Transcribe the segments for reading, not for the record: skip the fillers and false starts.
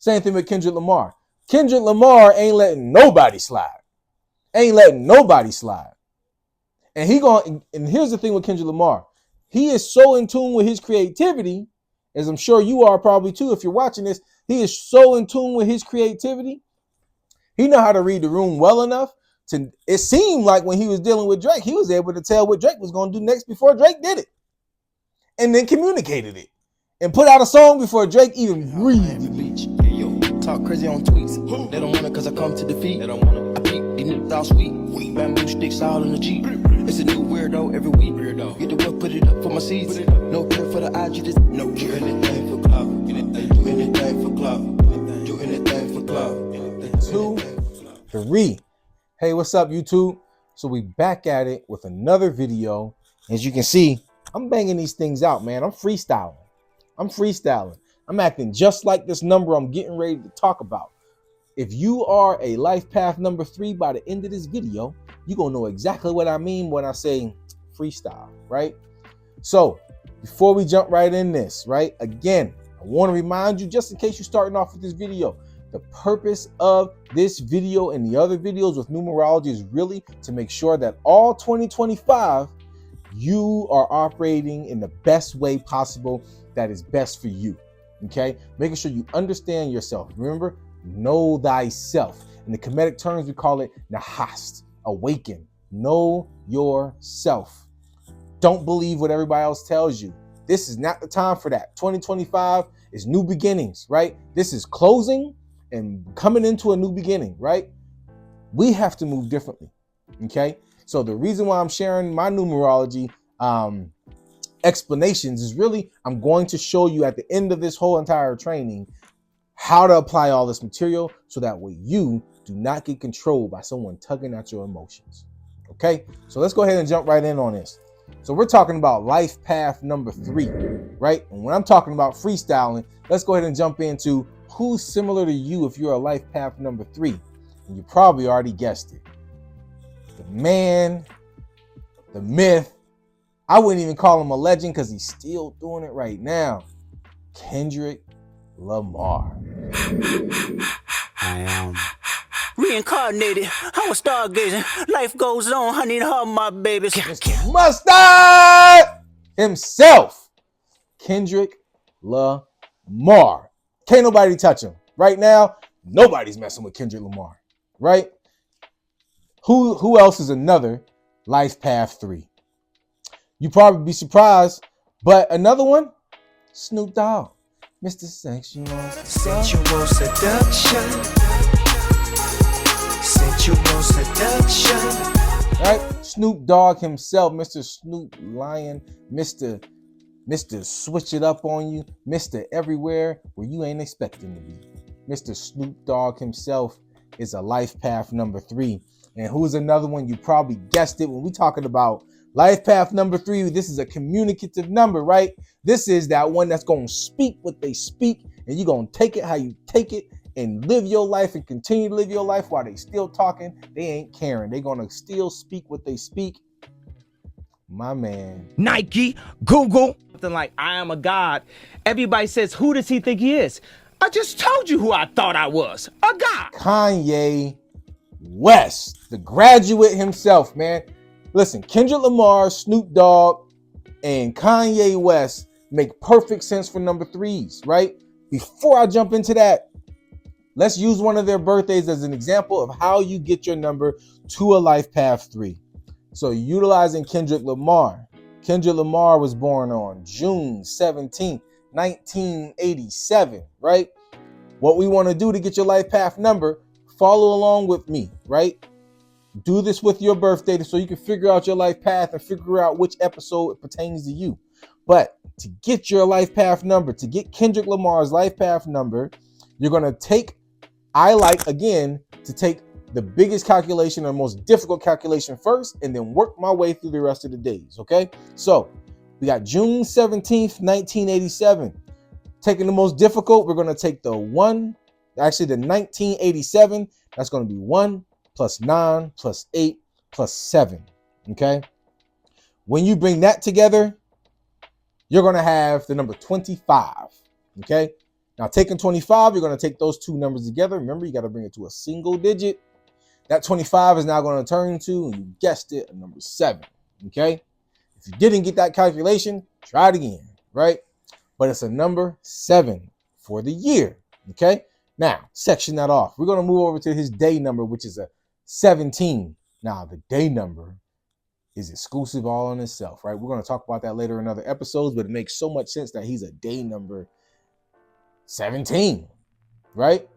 Same thing with Kendrick Lamar. Kendrick Lamar ain't letting nobody slide. Ain't letting nobody slide. And here's the thing with Kendrick Lamar. He is so in tune with his creativity, as I'm sure you are probably too if you're watching this. He is so in tune with his creativity. He know how to read the room well enough to, it seemed like when he was dealing with Drake, he was able to tell what Drake was going to do next before Drake did it. And then communicated it. And put out a song before Drake even breathed. Talk crazy on tweets. They don't want it because I come to defeat. They don't want it. I beat these niggas all sweet. Bamboo sticks all in the Jeep. It's a new weirdo every week. Get the work, put it up for my seeds. No care for the IG, just no care. Anything for club. Do anything for club. Do anything for club. 2, 3. Hey, what's up, YouTube? So we back at it with another video. As you can see, I'm banging these things out, man. I'm freestyling. I'm acting just like this number I'm getting ready to talk about. If you are a life path number 3 by the end of this video, you're going to know exactly what I mean when I say freestyle, right? So before we jump right in this, right? Again, I want to remind you, just in case you're starting off with this video, the purpose of this video and the other videos with numerology is really to make sure that all 2025, you are operating in the best way possible that is best for you. Okay, making sure you understand yourself. Remember, know thyself. In the Kemetic terms, we call it nahast, awaken. Know yourself. Don't believe what everybody else tells you. This is not the time for that. 2025 is new beginnings, right? This is closing and coming into a new beginning, right? We have to move differently. Okay, so the reason why I'm sharing my numerology explanations is really, I'm going to show you at the end of this whole entire training how to apply all this material so that way you do not get controlled by someone tugging at your emotions. Okay, so let's go ahead and jump right in on this. So we're talking about life path number 3, right? And when I'm talking about freestyling, let's go ahead and jump into who's similar to you if you're a life path number 3. And you probably already guessed it. The man, the myth, I wouldn't even call him a legend because he's still doing it right now. Kendrick Lamar. I am reincarnated. I was stargazing. Life goes on. I need all my babies. Mr. Mustard himself. Kendrick Lamar. Can't nobody touch him. Right now, nobody's messing with Kendrick Lamar. Right? Who else is another life path 3? You probably be surprised, but another one, Snoop Dogg, Mr. Sexual Seduction. Right, Snoop Dogg himself, Mr. Snoop Lion, Mr. Switch It Up on You, Mr. Everywhere where you ain't expecting to be. Mr. Snoop Dogg himself is a life path number 3, and who's another one? You probably guessed it when we talking about life path number 3. This is a communicative number, right? This is that one that's going to speak what they speak, and you're going to take it how you take it and live your life and continue to live your life while they still talking. They ain't caring. They're going to still speak what they speak. My man. Nike, Google, something like I am a god. Everybody says, who does he think he is? I just told you who I thought I was, a god. Kanye West, the graduate himself, man. Listen, Kendrick Lamar, Snoop Dogg, and Kanye West make perfect sense for number 3s, right? Before I jump into that, let's use one of their birthdays as an example of how you get your number to a life path 3. So utilizing Kendrick Lamar. Kendrick Lamar was born on June 17th, 1987, right? What we want to do to get your life path number, follow along with me, right? Do this with your birthday so you can figure out your life path and figure out which episode it pertains to you. But to get your life path number, to get Kendrick Lamar's life path number, you're going to take, I like, again, to take the biggest calculation or most difficult calculation first and then work my way through the rest of the days, okay? So we got June 17th, 1987. Taking the most difficult, we're going to take the 1987. That's going to be 1 plus 9 plus 8 plus 7, okay? When you bring that together, you're going to have the number 25, okay? Now, taking 25, you're going to take those two numbers together. Remember, you got to bring it to a single digit. That 25 is now going to turn to, and you guessed it, a number 7. Okay? If you didn't get that calculation, try it again, right? But it's a number 7 for the year. Okay? Now, section that off. We're going to move over to his day number, which is a 17. Now, the day number is exclusive all on itself, right? We're going to talk about that later in other episodes, but it makes so much sense that he's a day number 17, right?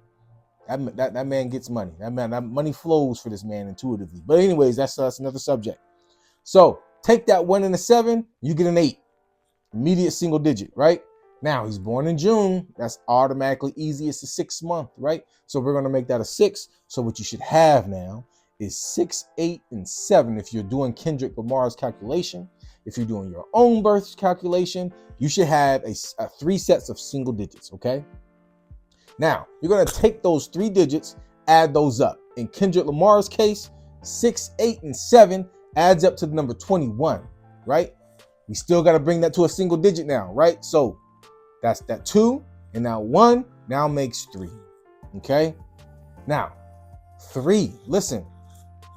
That man gets money. That money flows for this man intuitively. But anyways, that's another subject. So take that 1 and a 7, you get an 8. Immediate single digit, right? Now he's born in June. That's automatically easy. It's a 6th month, right? So we're going to make that a 6. So what you should have now is 6, 8, and 7. If you're doing Kendrick Lamar's calculation, if you're doing your own birth calculation, you should have a 3 sets of single digits, okay? Now, you're going to take those 3 digits, add those up. In Kendrick Lamar's case, 6, 8, and 7 adds up to the number 21, right? We still got to bring that to a single digit now, right? So that's that 2, and now 1 now makes 3, okay? Now, 3, listen,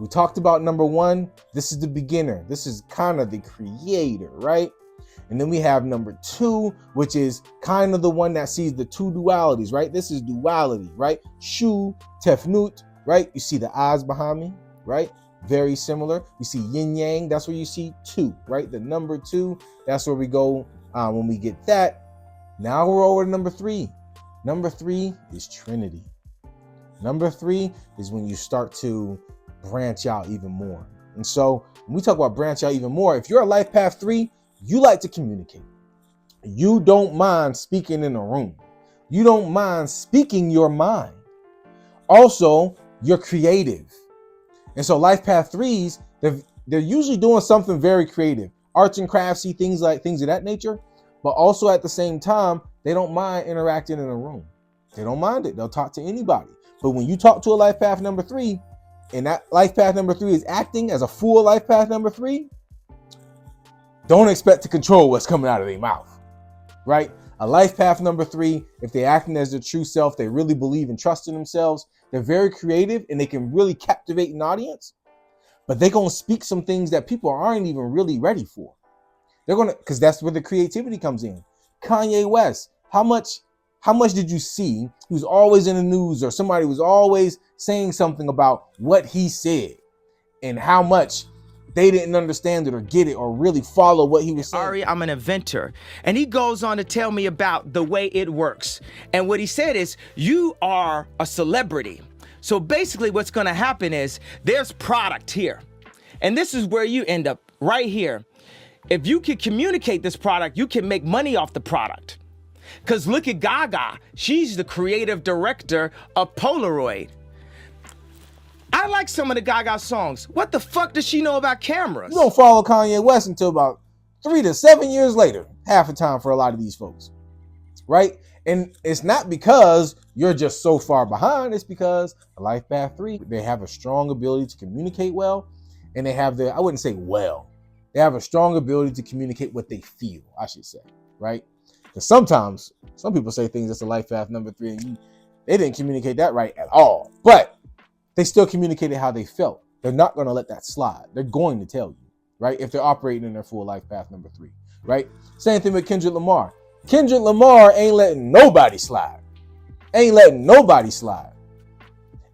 we talked about number 1. This is the beginner. This is kind of the creator, right? And then we have number 2, which is kind of the one that sees the 2 dualities, right? This is duality, right? Shu, tefnut, right? You see the eyes behind me, right? Very similar. You see yin yang, that's where you see 2, right? The number 2, that's where we go when we get that. Now we're over to number 3. Number 3 is Trinity. Number 3 is when you start to branch out even more. And so when we talk about branch out even more, if you're a life path 3, you like to communicate. You don't mind speaking in a room. You don't mind speaking your mind. Also, you're creative. And so life path 3s, they're usually doing something very creative. Arts and craftsy, things of that nature. But also at the same time, they don't mind interacting in a room. They don't mind it. They'll talk to anybody. But when you talk to a life path number 3, and that life path number 3 is acting as a full life path number 3, don't expect to control what's coming out of their mouth, right? A life path number 3, if they're acting as their true self, they really believe and trust in themselves, they're very creative and they can really captivate an audience, but they're going to speak some things that people aren't even really ready for. They're going to, because that's where the creativity comes in. Kanye West, how much did you see? He was always in the news, or somebody was always saying something about what he said and how much they didn't understand it or get it or really follow what he was saying. Ari, I'm an inventor. And he goes on to tell me about the way it works. And what he said is, you are a celebrity. So basically what's going to happen is there's product here. And this is where you end up, right here. If you can communicate this product, you can make money off the product. Because look at Gaga. She's the creative director of Polaroid. I like some of the Gaga songs. What the fuck does she know about cameras? You don't follow Kanye West until about 3 to 7 years later, half the time for a lot of these folks, right? And it's not because you're just so far behind. It's because a life path 3, they have a strong ability to communicate well, and they have I wouldn't say well, they have a strong ability to communicate what they feel, I should say, right? Because sometimes some people say things that's a life path number 3, and they didn't communicate that right at all, but they still communicated how they felt. They're not going to let that slide. They're going to tell you, right? If they're operating in their full life path number 3, right? Same thing with Kendrick Lamar. Kendrick Lamar ain't letting nobody slide. Ain't letting nobody slide.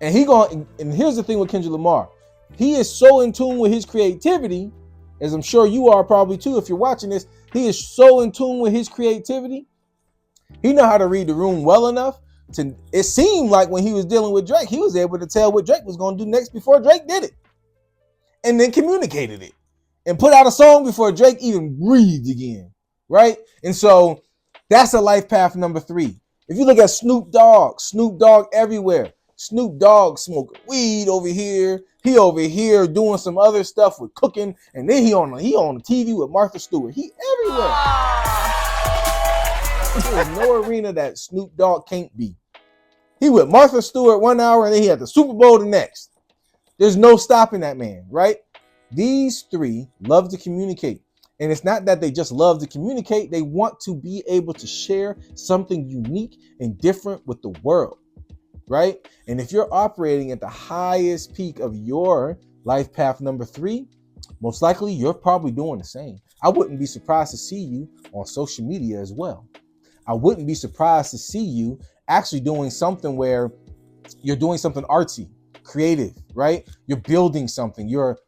And and here's the thing with Kendrick Lamar. He is so in tune with his creativity, as I'm sure you are probably too if you're watching this. He is so in tune with his creativity. He know how to read the room well enough. It seemed like when he was dealing with Drake, he was able to tell what Drake was going to do next before Drake did it. And then communicated it. And put out a song before Drake even breathed again. Right? And so that's a life path number 3. If you look at Snoop Dogg everywhere. Snoop Dogg smoking weed over here. He over here doing some other stuff with cooking. And then he on the TV with Martha Stewart. He everywhere. There's no arena that Snoop Dogg can't be. He with Martha Stewart 1 hour, and then he had the Super Bowl the next. There's no stopping that man, right? These 3 love to communicate. And it's not that they just love to communicate. They want to be able to share something unique and different with the world, right? And if you're operating at the highest peak of your life path number 3, most likely you're probably doing the same. I wouldn't be surprised to see you on social media as well. I wouldn't be surprised to see you actually doing something where you're doing something artsy, creative, right? You're building something. You're,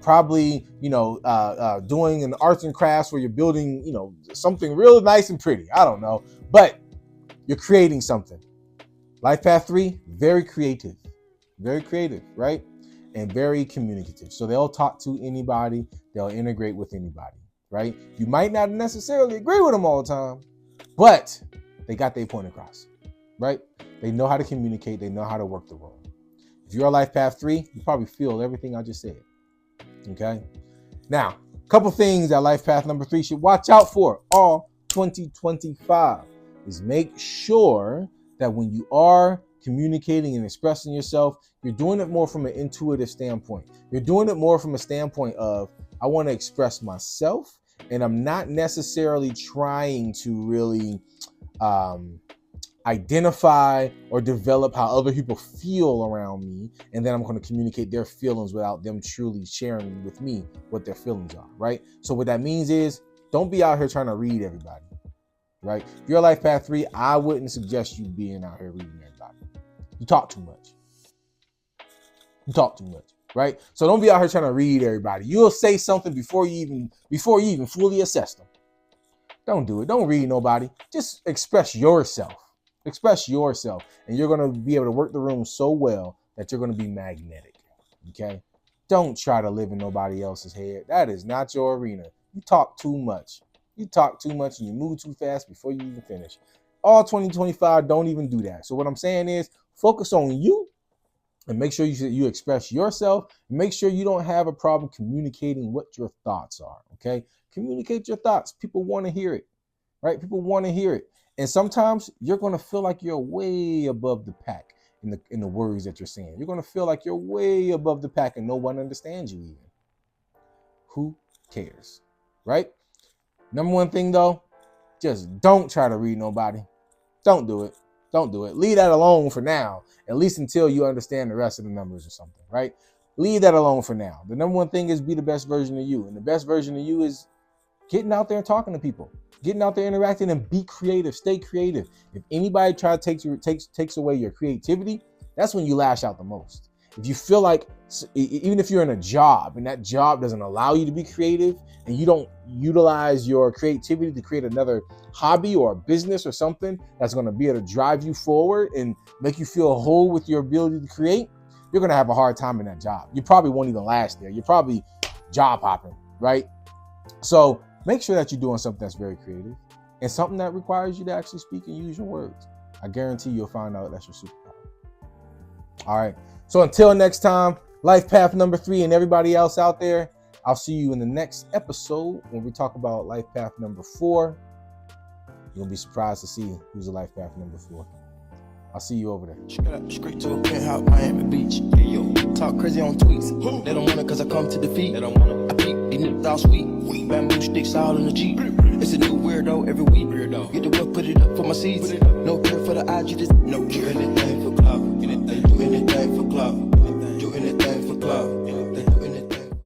probably, doing an arts and crafts where you're building, something real nice and pretty. I don't know, but you're creating something. Life path 3, very creative, right? And very communicative. So they'll talk to anybody. They'll integrate with anybody, right? You might not necessarily agree with them all the time, but they got their point across, right? They know how to communicate. They know how to work the role. If you're a life path 3, you probably feel everything I just said. Okay. Now, a couple things that life path number 3 should watch out for all 2025 is make sure that when you are communicating and expressing yourself, you're doing it more from an intuitive standpoint. You're doing it more from a standpoint of, I want to express myself, and I'm not necessarily trying to really identify or develop how other people feel around me, and then I'm going to communicate their feelings without them truly sharing with me what their feelings are, right? So what that means is, don't be out here trying to read everybody, right? If you're a life path 3, I wouldn't suggest you being out here reading everybody. You talk too much. Right? So don't be out here trying to read everybody. You'll say something before you even fully assess them. Don't do it. Don't read nobody. Just express yourself. And you're going to be able to work the room so well that you're going to be magnetic. Okay? Don't try to live in nobody else's head. That is not your arena. You talk too much. And you move too fast before you even finish. All 2025, don't even do that. So what I'm saying is, focus on you and make sure you express yourself. Make sure you don't have a problem communicating what your thoughts are, okay? Communicate your thoughts. People want to hear it, right? People want to hear it. And sometimes you're going to feel like you're way above the pack in the words that you're saying. You're going to feel like you're way above the pack and no one understands you even. Who cares, right? Number one thing, though, just don't try to read nobody. Don't do it. Leave that alone for now, at least until you understand the rest of the numbers or something, right? Leave that alone for now. The number one thing is be the best version of you. And the best version of you is getting out there and talking to people, getting out there, interacting, and be creative. Stay creative. If anybody tries to takes away your creativity, that's when you lash out the most. If you feel like, even if you're in a job and that job doesn't allow you to be creative and you don't utilize your creativity to create another hobby or a business or something that's going to be able to drive you forward and make you feel whole with your ability to create, you're going to have a hard time in that job. You probably won't even last there. You're probably job hopping, right? So make sure that you're doing something that's very creative and something that requires you to actually speak and use your words. I guarantee you'll find out that's your superpower. All right. So until next time, life path number 3 and everybody else out there, I'll see you in the next episode when we talk about life path number 4. You'll be surprised to see who's a life path number 4. I'll see you over there. Straight to a penthouse, Miami Beach. Yo, talk crazy on tweets. They don't want it cause I come to defeat. They don't want it. I peep, these niggas all sweet. Bamboo sticks all in the Jeep. It's a new weirdo every week. Get the work, put it up for my seeds. No care for the IG, just no care. Do anything for clout. Do anything for clout. Do anything for clout.